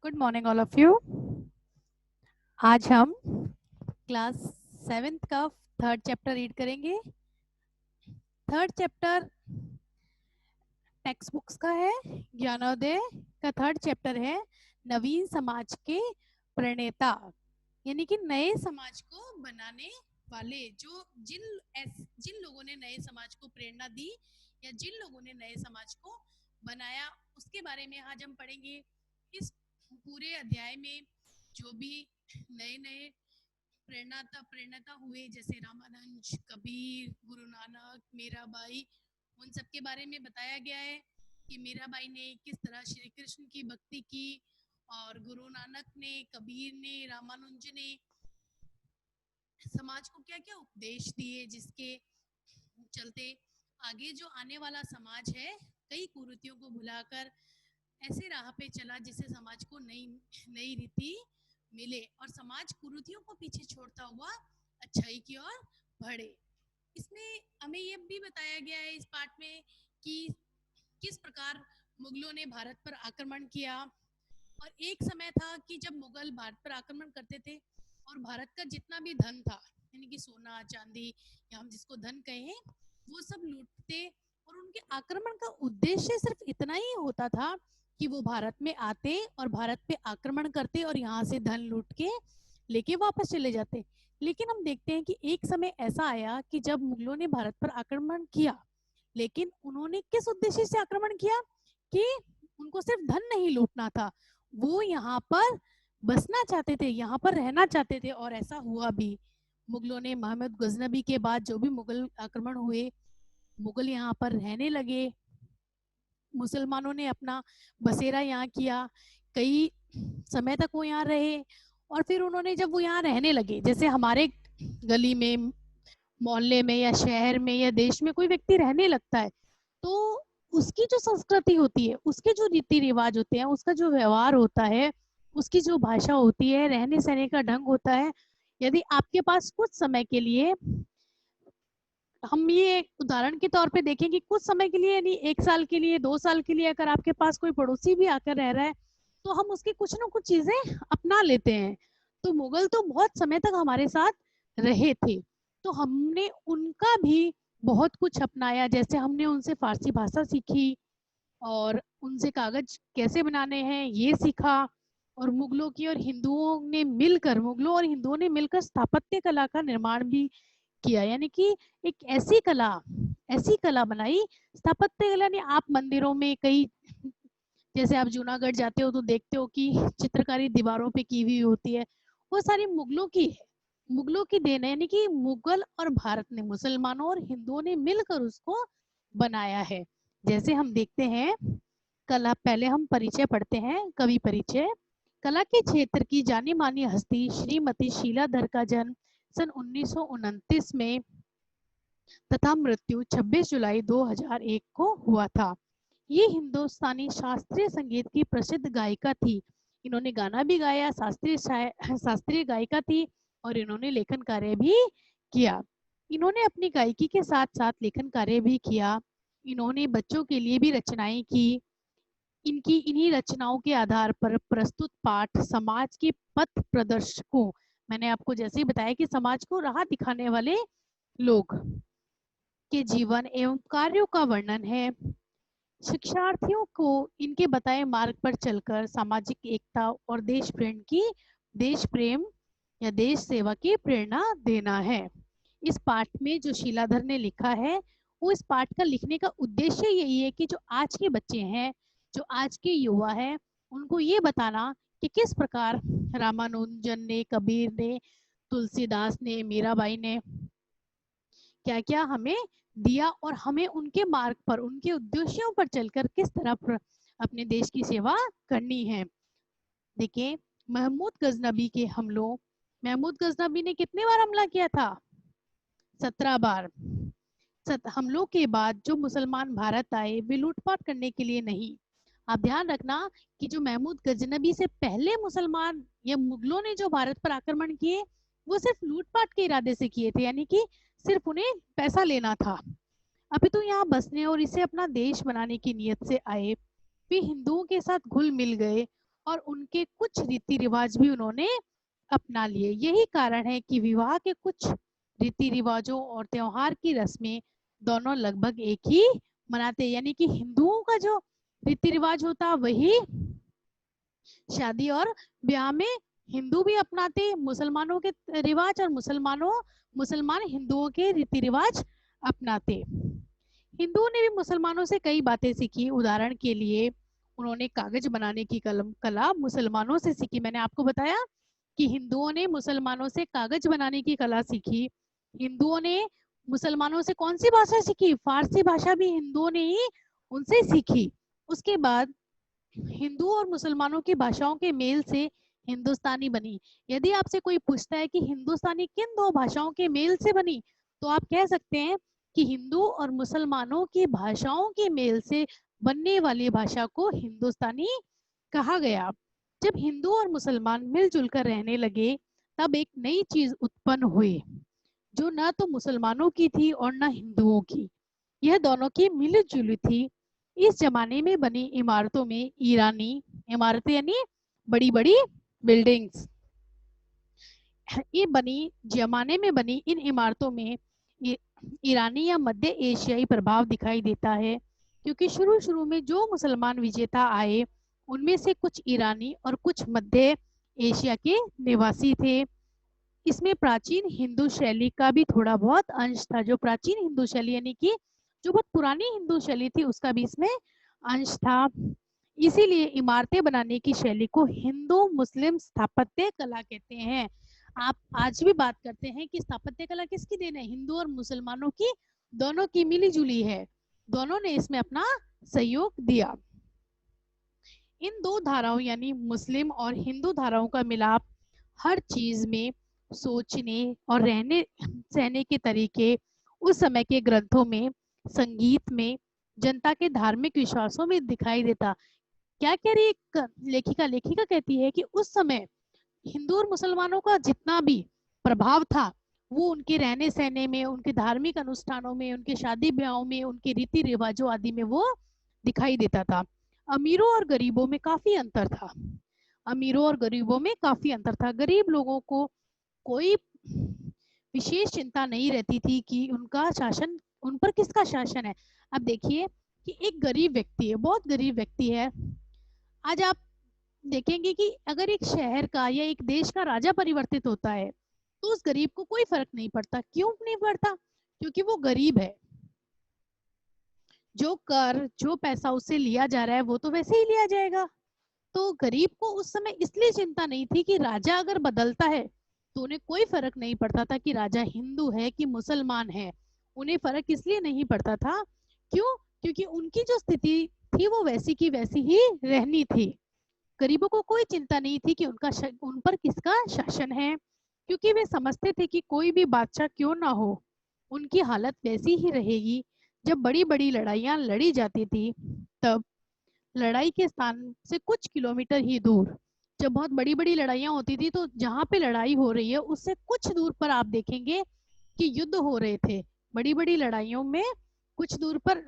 Good morning all of you. आज हम class 7th का थर्ड चैप्टर रीड करेंगे। थर्ड चैप्टर टेक्स्ट बुक्स का है। ज्ञानोदय का थर्ड चैप्टर है नवीन समाज के प्रणेता, यानी कि नए समाज को बनाने वाले, जो जिन लोगों ने नए समाज को प्रेरणा दी या जिन लोगों ने नए समाज को बनाया, उसके बारे में आज हम पढ़ेंगे। इस पूरे अध्याय में जो भी नए नए प्रेरणा हुए, जैसे रामानंद, कबीर, गुरु नानक, मीराबाई, उन सब के बारे में बताया गया है कि मीराबाई ने किस तरह श्री कृष्ण की भक्ति की और गुरु नानक ने, कबीर ने, रामानुज ने समाज को क्या क्या उपदेश दिए, जिसके चलते आगे जो आने वाला समाज है कई कुरीतियों को भुलाकर ऐसे राह पे चला जिससे समाज को नई नई रीति मिले और समाज कुरीतियों को पीछे छोड़ता हुआ अच्छाई की ओर बढ़े। इसमें हमें ये भी बताया गया है इस पाठ में कि किस प्रकार मुगलों ने भारत पर आक्रमण किया। और एक समय था कि जब मुगल भारत पर आक्रमण करते थे और भारत का जितना भी धन था, यानी कि सोना चांदी या हम जिसको धन कहें, वो सब लूटते और उनके आक्रमण का उद्देश्य सिर्फ इतना ही होता था कि वो भारत में आते और भारत पे आक्रमण करते और यहाँ से धन लूट के लेके वापस चले जाते। लेकिन हम देखते हैं कि एक समय ऐसा आया कि जब मुगलों ने भारत पर आक्रमण किया, लेकिन उन्होंने किस उद्देश्य से आक्रमण किया कि उनको सिर्फ धन नहीं लूटना था, वो यहाँ पर बसना चाहते थे, यहाँ पर रहना चाहते थे। और ऐसा हुआ भी। मुगलों ने मोहम्मद गजनबी के बाद जो भी मुगल आक्रमण हुए, मुगल यहाँ पर रहने लगे, मुसलमानों ने अपना बसेरा यहाँ किया, कई समय तक वो यहाँ रहे। और फिर उन्होंने जब वो यहाँ रहने लगे, जैसे हमारे गली में, मोहल्ले में या शहर में या देश में कोई व्यक्ति रहने लगता है, तो उसकी जो संस्कृति होती है, उसके जो रीति रिवाज होते हैं, उसका जो व्यवहार होता है, उसकी जो भाषा होती है, रहने सहने का ढंग होता है, यदि आपके पास कुछ समय के लिए, हम ये उदाहरण के तौर पे देखें कि कुछ समय के लिए, यानी 1 साल के लिए, 2 साल के लिए अगर आपके पास कोई पड़ोसी भी आकर रह रहा है, तो हम उसकी कुछ ना कुछ चीजें अपना लेते हैं। तो मुगल तो बहुत समय तक हमारे साथ रहे थे, तो हमने उनका भी बहुत कुछ अपनाया। जैसे हमने उनसे फारसी भाषा सीखी और उनसे कागज कैसे बनाने हैं ये सीखा। और मुगलों और हिंदुओं ने मिलकर स्थापत्य कला का निर्माण भी किया, यानी कि एक ऐसी कला बनाई। स्थापत्य कला ने, आप मंदिरों में कई, जैसे आप जूनागढ़ जाते हो तो देखते हो कि चित्रकारी दीवारों पे की हुई होती है, वो सारी मुगलों की है, मुगलों की देन है। यानी कि मुगल और भारत ने, मुसलमानों और हिंदुओं ने मिलकर उसको बनाया है। जैसे हम देखते हैं कला, पहले हम परिचय पढ़ते हैं, कवि परिचय। कला के क्षेत्र की जानी मानी हस्ती श्रीमती शीलाधर का जन्म सन 1929 में तथा मृत्यु 26 जुलाई 2001 को हुआ था। ये हिंदुस्तानी शास्त्रीय संगीत की प्रसिद्ध गायिका थी। इन्होंने गाना भी गाया, शास्त्रीय गायिका थी और इन्होंने लेखन कार्य भी किया। इन्होंने अपनी गायकी के साथ साथ लेखन कार्य भी किया। इन्होंने बच्चों के लिए भी रचनाएं की। इनकी इन्हीं रचनाओं के आधार पर प्रस्तुत पाठ समाज के पथ प्रदर्शकों, मैंने आपको जैसे ही बताया कि समाज को राह दिखाने वाले लोग के जीवन एवं कार्यों का वर्णन है। शिक्षार्थियों को इनके बताए मार्ग पर चलकर सामाजिक एकता और देश प्रेम या देश सेवा की प्रेरणा देना है। इस पाठ में जो शीलाधर ने लिखा है, वो इस पाठ का लिखने का उद्देश्य यही है कि जो आज के बच्चे हैं, जो आज के युवा हैं, उनको ये बताना कि किस प्रकार रामानुजन ने, कबीर ने, तुलसीदास ने, मीराबाई ने क्या क्या हमें दिया और हमें उनके मार्ग पर, उनके उद्देश्यों पर चलकर किस तरह अपने देश की सेवा करनी है। देखिए, महमूद गजनबी के हमलों, महमूद गजनबी ने कितने बार हमला किया था? 17 बार। हमलों के बाद जो मुसलमान भारत आए, वे लूटपाट करने के लिए नहीं। आप ध्यान रखना कि जो महमूद गजनबी से पहले मुसलमान या मुगलों ने जो भारत पर आक्रमण किए, वो सिर्फ लूटपाट के इरादे से किए थे, यानी कि सिर्फ उन्हें पैसा लेना था। अभी तो यहाँ बसने और इसे अपना देश बनाने की नीयत से आए। वे हिंदुओं के साथ घुल मिल गए और उनके कुछ रीति रिवाज भी उन्होंने अपना लिए। यही कारण है कि विवाह के कुछ रीति रिवाजों और त्योहार की रस्में दोनों लगभग एक ही मनाते, यानी कि हिंदुओं का जो रीति रिवाज होता वही शादी और ब्याह में हिंदू भी अपनाते मुसलमानों के रिवाज, और मुसलमान हिंदुओं के रीति रिवाज अपनाते। हिंदुओं ने भी मुसलमानों से कई बातें सीखी। उदाहरण के लिए उन्होंने कागज बनाने की कला मुसलमानों से सीखी। मैंने आपको बताया कि हिंदुओं ने मुसलमानों से कागज बनाने की कला सीखी। हिंदुओं ने मुसलमानों से कौन सी भाषा सीखी? फारसी भाषा भी हिंदुओं ने ही उनसे सीखी। उसके बाद हिंदू और मुसलमानों की भाषाओं के मेल से हिंदुस्तानी बनी। यदि आपसे कोई पूछता है कि हिंदुस्तानी किन दो भाषाओं के मेल से बनी, तो आप कह सकते हैं कि हिंदू और मुसलमानों की भाषाओं के मेल से बनने वाली भाषा को हिंदुस्तानी कहा गया। जब हिंदू और मुसलमान मिलजुल कर रहने लगे, तब एक नई चीज उत्पन्न हुई जो न तो मुसलमानों की थी और न हिंदुओं की। यह दोनों की मिली-जुली थी। इस जमाने में बनी इमारतों में ईरानी इमारतें, यानी बड़ी-बड़ी बिल्डिंग्स, ये बनी जमाने में बनी इन इमारतों में ईरानी या मध्य एशियाई प्रभाव दिखाई देता है, क्योंकि शुरू में जो मुसलमान विजेता आए उनमें से कुछ ईरानी और कुछ मध्य एशिया के निवासी थे। इसमें प्राचीन हिंदू शैली का भी थोड़ा बहुत अंश था। जो प्राचीन हिंदू शैली यानी कि जो बहुत पुरानी हिंदू शैली थी उसका भी इसमें अंश था। इसीलिए इमारतें बनाने की शैली को हिंदू मुस्लिम स्थापत्य कला कहते हैं। आप आज भी बात करते हैं कि स्थापत्य कला किसकी देन है? हिंदू और मुसलमानों की, दोनों की मिली जुली है। दोनों ने इसमें अपना सहयोग दिया। इन दो धाराओं यानी मुस्लिम और हिंदू धाराओं का मिलाप हर चीज में, सोचने और रहने सहने के तरीके, उस समय के ग्रंथों में, संगीत में, जनता के धार्मिक विश्वासों में दिखाई देता। क्या कह रही लेखिका कहती है कि उस समय हिंदू और मुसलमानों का जितना भी प्रभाव था वो उनके रहने सहने में, उनके धार्मिक अनुष्ठानों में, उनके शादी ब्याहों में, उनके रीति रिवाजों आदि में वो दिखाई देता था। अमीरों और गरीबों में काफी अंतर था। अमीरों और गरीबों में काफी अंतर था। गरीब लोगों को कोई विशेष चिंता नहीं रहती थी कि उनका शासन, उन पर किसका शासन है। अब देखिए कि एक गरीब व्यक्ति है, बहुत गरीब व्यक्ति है, आज आप देखेंगे कि अगर एक शहर का या एक देश का राजा परिवर्तित होता है तो उस गरीब को कोई फर्क नहीं पड़ता। क्यों नहीं पड़ता? क्योंकि वो गरीब है। जो कर, जो पैसा उससे लिया जा रहा है वो तो वैसे ही लिया जाएगा। तो गरीब को उस समय इसलिए चिंता नहीं थी कि राजा अगर बदलता है तो उन्हें कोई फर्क नहीं पड़ता था कि राजा हिंदू है कि मुसलमान है। उन्हें फर्क इसलिए नहीं पड़ता था, क्यों? क्योंकि उनकी जो स्थिति थी वो वैसी की वैसी ही रहनी थी। गरीबों को कोई चिंता नहीं थी कि उन पर किसका शासन है, क्योंकि वे समझते थे कि कोई भी बादशाह क्यों ना हो उनकी हालत वैसी ही रहेगी। जब बड़ी बड़ी लड़ाइयां लड़ी जाती थी तब लड़ाई के स्थान से कुछ किलोमीटर ही दूर, जब बहुत बड़ी बड़ी लड़ाइयां होती थी तो जहाँ पे लड़ाई हो रही है उससे कुछ दूर पर आप देखेंगे कि युद्ध हो रहे थे। बड़ी बड़ी लड़ाइयों में कुछ दूर पर,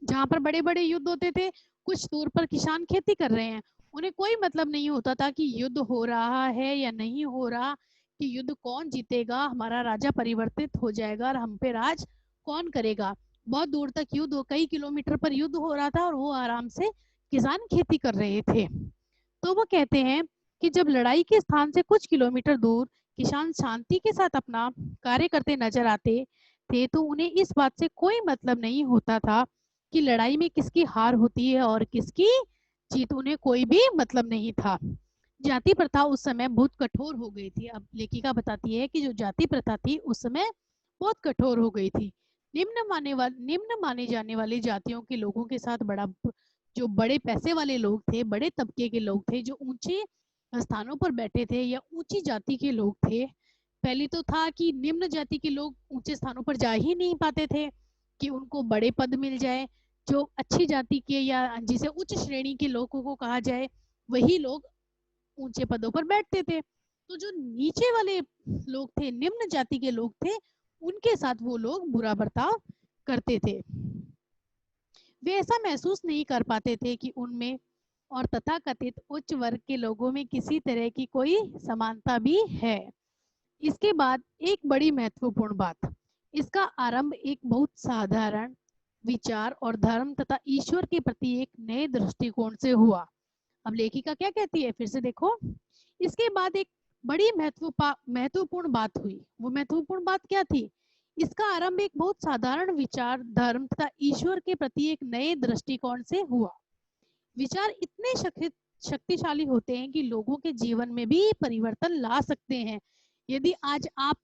जहाँ पर बड़े बड़े युद्ध होते थे, कुछ दूर पर किसान खेती कर रहे हैं। उन्हें कोई मतलब नहीं होता था कि युद्ध हो रहा है या नहीं हो रहा, कि युद्ध कौन जीतेगा, हमारा राजा परिवर्तित हो जाएगा और हम पे राज कौन करेगा। बहुत दूर तक युद्ध, कई किलोमीटर पर युद्ध हो रहा था और वो आराम से किसान खेती कर रहे थे। तो वो कहते हैं कि जब लड़ाई के स्थान से कुछ किलोमीटर दूर किसान शांति के साथ अपना कार्य करते नजर आते थे तो उन्हें इस बात से कोई मतलब नहीं होता था कि लड़ाई में किसकी हार होती है और किसकी जीत, उन्हें कोई भी मतलब नहीं था। जाति प्रथा उस समय बहुत कठोर हो गई थी। अब लेखिका बताती है कि जो जाति प्रथा थी उस समय बहुत कठोर हो गई थी। निम्न माने जाने वाली जातियों के लोगों के साथ जो बड़े पैसे वाले लोग थे, बड़े तबके के लोग थे, जो ऊंचे स्थानों पर बैठे थे या ऊंची जाति के लोग थे। पहले तो था कि निम्न जाति के लोग ऊंचे स्थानों पर जा ही नहीं पाते थे कि उनको बड़े पद मिल जाए। जो अच्छी जाति के या जिसे उच्च श्रेणी के लोगों को कहा जाए वही लोग ऊंचे पदों पर बैठते थे। तो जो नीचे वाले लोग थे, निम्न जाति के लोग थे, उनके साथ वो लोग बुरा बर्ताव करते थे। वे ऐसा महसूस नहीं कर पाते थे कि उनमें और तथाकथित उच्च वर्ग के लोगों में किसी तरह की कोई समानता भी है। इसके बाद एक बड़ी महत्वपूर्ण बात, इसका आरंभ एक बहुत साधारण विचार और धर्म तथा ईश्वर के प्रति एक नए दृष्टिकोण से हुआ। अब लेखिका क्या कहती है, फिर से देखो। इसके बाद एक बड़ी महत्वपूर्ण बात हुई। वो महत्वपूर्ण बात क्या थी? इसका आरंभ एक बहुत साधारण विचार, धर्म तथा ईश्वर के प्रति एक नए दृष्टिकोण से हुआ। विचार इतने शक्तिशाली होते हैं कि लोगों के जीवन में भी परिवर्तन ला सकते हैं। यदि आज आप,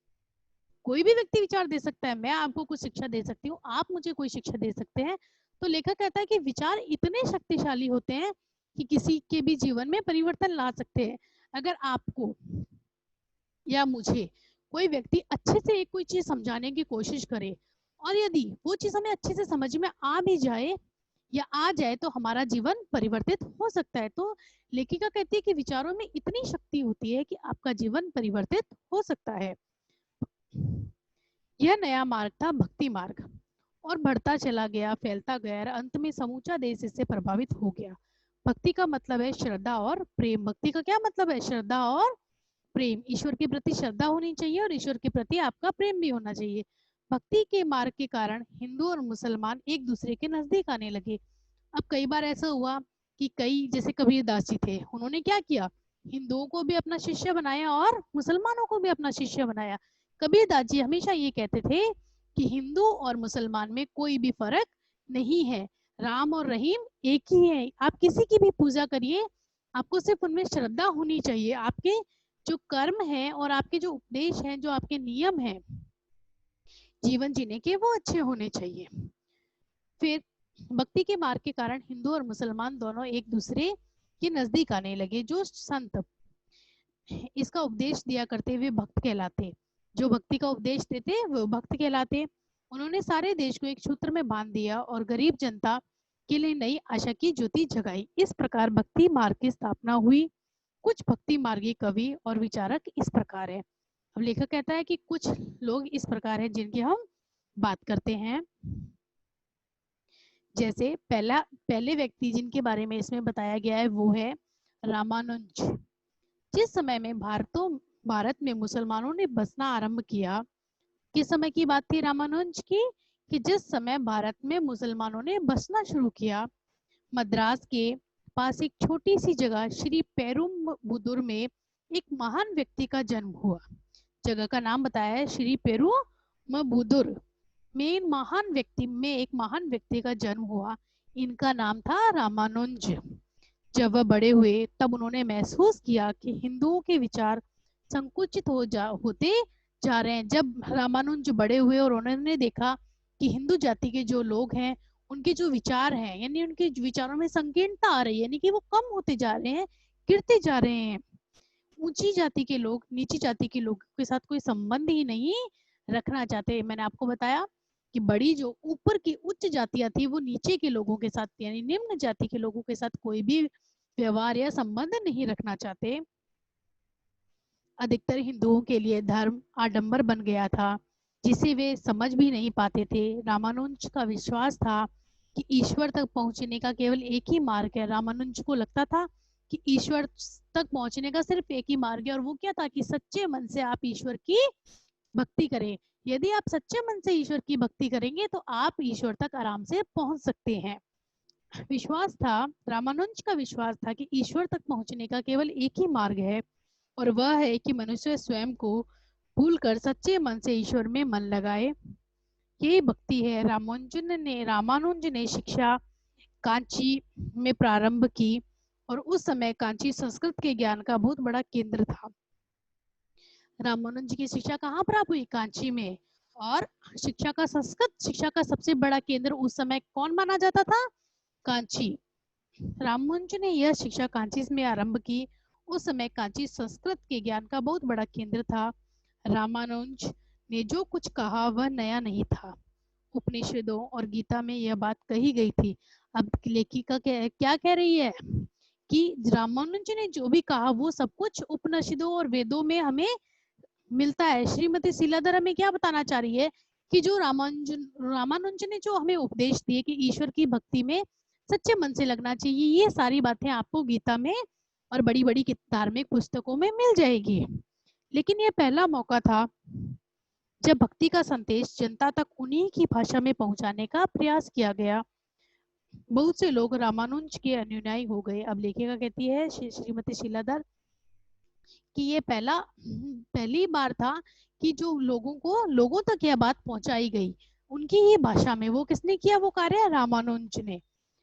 कोई भी व्यक्ति विचार दे सकता है, मैं आपको कुछ शिक्षा दे सकती हूँ, आप मुझे कोई शिक्षा दे सकते हैं, तो लेखक कहता है कि विचार इतने शक्तिशाली होते हैं कि किसी के भी जीवन में परिवर्तन ला सकते हैं। अगर आपको या मुझे कोई व्यक्ति अच्छे से एक कोई चीज समझाने की कोशिश करे और यदि वो चीज हमें अच्छे से समझ में आ भी जाए या आ जाए तो हमारा जीवन परिवर्तित हो सकता है। तो लेखिका कहती है कि विचारों में इतनी शक्ति होती है कि आपका जीवन परिवर्तित हो सकता है। यह नया मार्ग था भक्ति मार्ग, और बढ़ता चला गया, फैलता गया और अंत में समूचा देश इससे प्रभावित हो गया। भक्ति का मतलब है श्रद्धा और प्रेम। भक्ति का क्या मतलब है? श्रद्धा और प्रेम। ईश्वर के प्रति श्रद्धा होनी चाहिए और ईश्वर के प्रति आपका प्रेम भी होना चाहिए। भक्ति के मार्ग के कारण हिंदू और मुसलमान एक दूसरे के नजदीक आने लगे। अब कई बार ऐसा हुआ कि कई, जैसे कबीरदास जी थे, उन्होंने क्या किया, हिंदुओं को भी अपना शिष्य बनाया और मुसलमानों को भी अपना शिष्य बनाया। कबीरदास जी हमेशा ये कहते थे कि हिंदू और मुसलमान में कोई भी फर्क नहीं है, राम और रहीम एक ही है। आप किसी की भी पूजा करिए, आपको सिर्फ उनमें श्रद्धा होनी चाहिए। आपके जो कर्म है और आपके जो उपदेश हैं, जो आपके नियम हैं जीवन जीने के, वो अच्छे होने चाहिए। फिर भक्ति के मार्ग के कारण हिंदू और मुसलमान दोनों एक दूसरे के नजदीक आने लगे। जो संत इसका उपदेश दिया करते वे भक्त कहलाते, जो भक्ति का उपदेश देते वो भक्त कहलाते। उन्होंने सारे देश को एक सूत्र में बांध दिया और गरीब जनता के लिए नई आशा की ज्योति जगाई। इस प्रकार भक्ति मार्ग की स्थापना हुई। कुछ भक्ति मार्गी कवि और विचारक इस प्रकार है। अब लेखक कहता है कि कुछ लोग इस प्रकार हैं जिनकी हम बात करते हैं। जैसे पहले व्यक्ति जिनके बारे में इसमें बताया गया है वो है रामानुज। जिस समय में भारत में मुसलमानों ने बसना आरंभ किया, किस समय की बात थी रामानुज की? कि जिस समय भारत में मुसलमानों ने बसना शुरू किया, मद्रास के पास एक छोटी सी जगह श्री पेरुम्बुदुर में एक महान व्यक्ति का जन्म हुआ। जगह का नाम बताया है श्री पेरुम्बुदुर में एक महान व्यक्ति का जन्म हुआ। इनका नाम था रामानुज। जब वह बड़े हुए तब उन्होंने महसूस किया कि हिंदुओं के विचार संकुचित होते जा रहे हैं। जब रामानुज बड़े हुए और उन्होंने देखा कि हिंदू जाति के जो लोग हैं उनके जो विचार हैं, यानी उनके विचारों में संकीर्णता आ रही है, यानी कि वो कम होते जा रहे हैं, गिरते जा रहे हैं। ऊंची जाति के लोग नीची जाति के लोगों के साथ कोई संबंध ही नहीं रखना चाहते। मैंने आपको बताया कि बड़ी जो ऊपर की उच्च जातियां थी वो नीचे के लोगों के साथ, यानी निम्न जाति के लोगों के साथ कोई भी व्यवहार या संबंध नहीं रखना चाहते। अधिकतर हिंदुओं के लिए धर्म आडंबर बन गया था जिसे वे समझ भी नहीं पाते थे। रामानुज का विश्वास था कि ईश्वर तक पहुंचने का केवल एक ही मार्ग है। रामानुज को लगता था कि ईश्वर तक पहुंचने का सिर्फ एक ही मार्ग है, और वो क्या था कि सच्चे मन से आप ईश्वर की भक्ति करें। यदि आप सच्चे मन से ईश्वर की भक्ति करेंगे तो आप ईश्वर तक आराम से पहुंच सकते हैं। विश्वास था, रामानुज का विश्वास था कि ईश्वर तक पहुंचने का केवल एक ही मार्ग है, और वह है कि मनुष्य स्वयं को भूलकर सच्चे मन से ईश्वर में मन लगाए। यही भक्ति है। रामानुज ने शिक्षा कांची में प्रारंभ की, और उस समय कांची संस्कृत के ज्ञान का बहुत बड़ा केंद्र था। रामानुज की शिक्षा कहाँ प्राप्त हुई? कांची में। और संस्कृत शिक्षा का सबसे बड़ा केंद्र उस समय कौन माना जाता था? कांची। रामानुज ने यह शिक्षा कांची में आरंभ की। उस समय कांची संस्कृत के ज्ञान का बहुत बड़ा केंद्र था। रामानुज ने जो कुछ कहा वह नया नहीं था। उपनिषदों और गीता में यह बात कही गई थी। अब लेखिका क्या कह रही है कि रामानुज ने जो भी कहा वो सब कुछ उपनिषदों और वेदों में हमें मिलता है। श्रीमती शीलाधर हमें क्या बताना चाह रही है कि जो रामानुज ने जो हमें उपदेश दिए कि ईश्वर की भक्ति में सच्चे मन से लगना चाहिए। ये सारी बातें आपको गीता में और बड़ी बड़ी धार्मिक पुस्तकों में मिल जाएगी। लेकिन ये पहला मौका था जब भक्ति का संदेश जनता तक उन्हीं की भाषा में पहुंचाने का प्रयास किया गया। बहुत से लोग रामानुज के अनुयायी हो गए। अब लेखिका कहती है श्रीमती शीलाधर कि ये पहली बार था कि जो लोगों तक यह बात पहुंचाई गई उनकी ही भाषा में। वो किसने किया वो कार्य? रामानुज ने।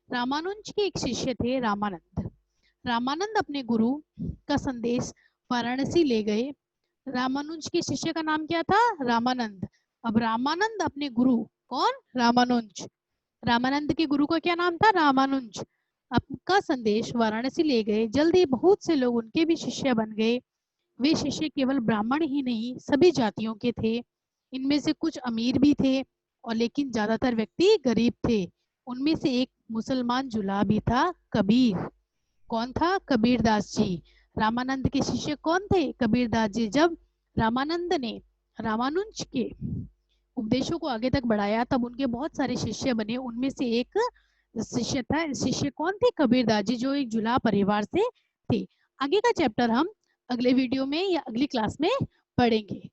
रामानुज के एक शिष्य थे रामानंद। रामानंद अपने गुरु का संदेश वाराणसी ले गए। रामानुज के शिष्य का नाम क्या था? रामानंद। अब रामानंद अपने गुरु, कौन? रामानुज। रामानंद के गुरु का क्या नाम था? रामानुज। आपका संदेश वाराणसी ले गए। जल्द ही बहुत से लोग उनके भी शिष्य बन गए। वे शिष्य केवल ब्राह्मण ही नहीं, सभी जातियों के थे। इनमें से कुछ अमीर भी थे और लेकिन ज्यादातर व्यक्ति गरीब थे। उनमें से एक मुसलमान जुलाहा भी था, कबीर। कौन था? कबीरदास जी। रामानंद के शिष्य कौन थे? कबीरदास जी। जब रामानंद ने रामानुज के उपदेशों को आगे तक बढ़ाया तब उनके बहुत सारे शिष्य बने। उनमें से एक शिष्य कौन थे? कबीरदास जी, जो एक जुलाहा परिवार से थे। आगे का चैप्टर हम अगले वीडियो में या अगली क्लास में पढ़ेंगे।